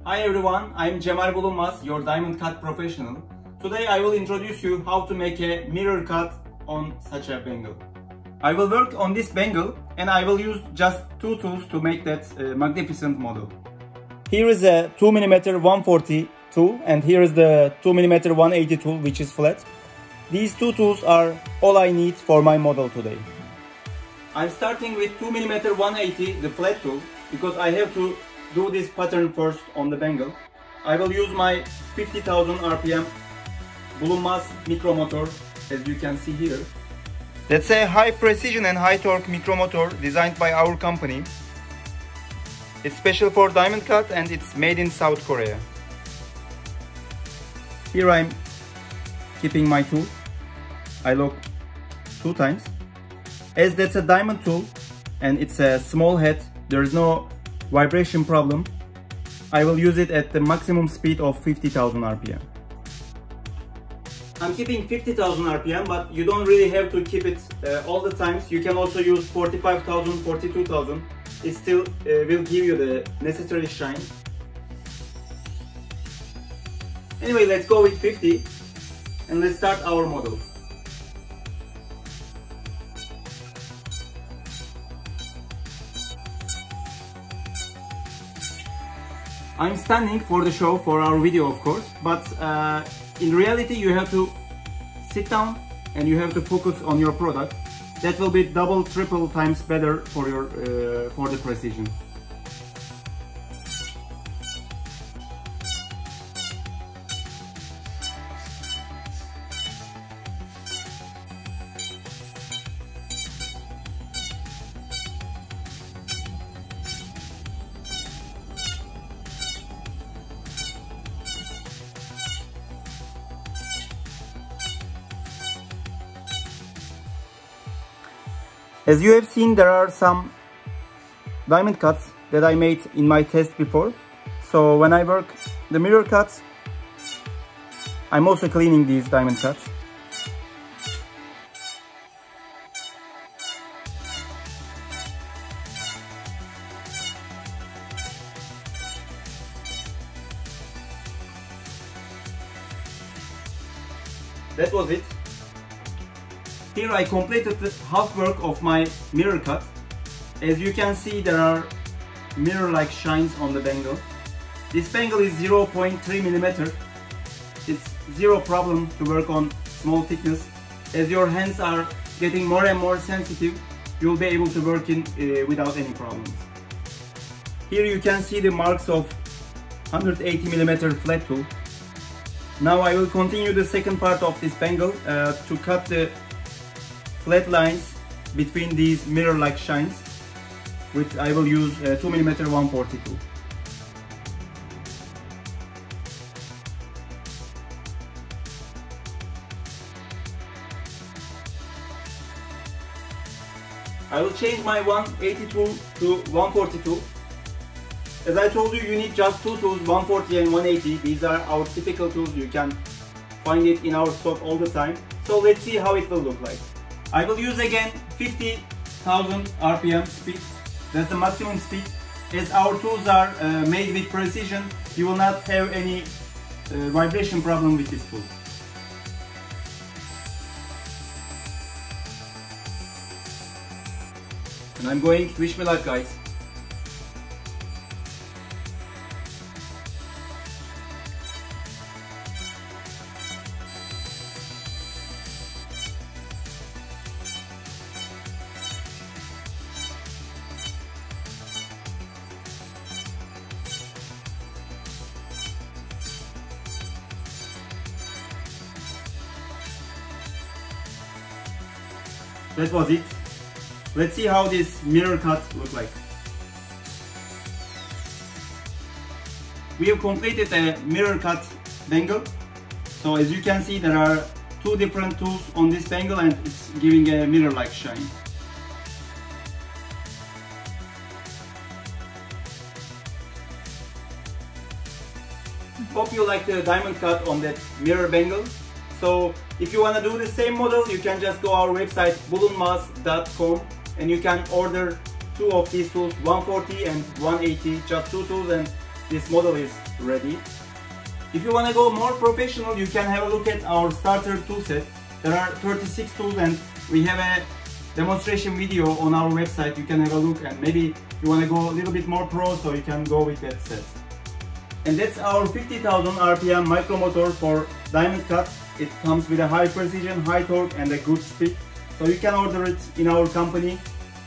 Hi everyone, I'm Cemal Bulunmaz, your diamond cut professional. Today I will introduce you how to make a mirror cut on such a bangle. I will work on this bangle and I will use just two tools to make that magnificent model. Here is a 2mm 140 tool and here is the 2mm 180 tool, which is flat. These two tools are all I need for my model today. I'm starting with 2mm 180, the flat tool, because I have to do this pattern first on the bangle. I will use my 50,000 RPM Bulunmaz Micromotor, as you can see here. That's a high precision and high torque micromotor designed by our company. It's special for diamond cut and it's made in South Korea. Here I'm keeping my tool. I lock 2 times. As that's a diamond tool and it's a small head, there is no vibration problem. I will use it at the maximum speed of 50,000 RPM. I'm keeping 50,000 RPM, but you don't really have to keep it all the times. You can also use 45,000, 42,000. It still will give you the necessary shine. Anyway, let's go with 50 and let's start our model. I'm standing for the show, for our video of course, but in reality you have to sit down and you have to focus on your product. That will be double, triple times better for your for the precision. As you have seen, there are some diamond cuts that I made in my test before. So when I work the mirror cuts, I'm also cleaning these diamond cuts. That was it. Here I completed the half work of my mirror cut. As you can see, there are mirror-like shines on the bangle. This bangle is 0.3 mm. It's zero problem to work on small thickness. As your hands are getting more and more sensitive, you'll be able to work in without any problems. Here you can see the marks of 180 mm flat tool. Now I will continue the second part of this bangle to cut the flat lines between these mirror-like shines, which I will use 2mm 140 tool. I will change my 180 tool to 140 tool. As I told you, you need just two tools, 140 and 180. These are our typical tools. You can find it in our stock all the time. So let's see how it will look like. I will use again 50,000 RPM speed. That's the maximum speed. As our tools are made with precision, you will not have any vibration problem with this tool. And I'm going, wish me luck guys. That was it. Let's see how this mirror cut looks like. We have completed a mirror cut bangle. So as you can see, there are two different tools on this bangle and it's giving a mirror-like shine. Hope you like the diamond cut on that mirror bangle. So if you want to do the same model, you can just go our website bulunmaz.com and you can order two of these tools, 140 and 180, just two tools, and this model is ready. If you want to go more professional, you can have a look at our starter tool set. There are 36 tools and we have a demonstration video on our website. You can have a look, and maybe you want to go a little bit more pro, so you can go with that set. And that's our 50,000 RPM micromotor for diamond cut. It comes with a high precision, high torque and a good speed. So you can order it in our company.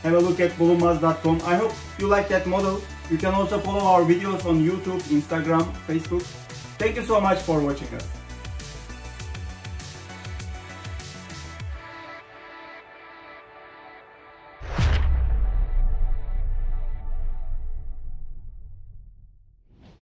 Have a look at bulunmaz.com. I hope you like that model. You can also follow our videos on YouTube, Instagram, Facebook. Thank you so much for watching us.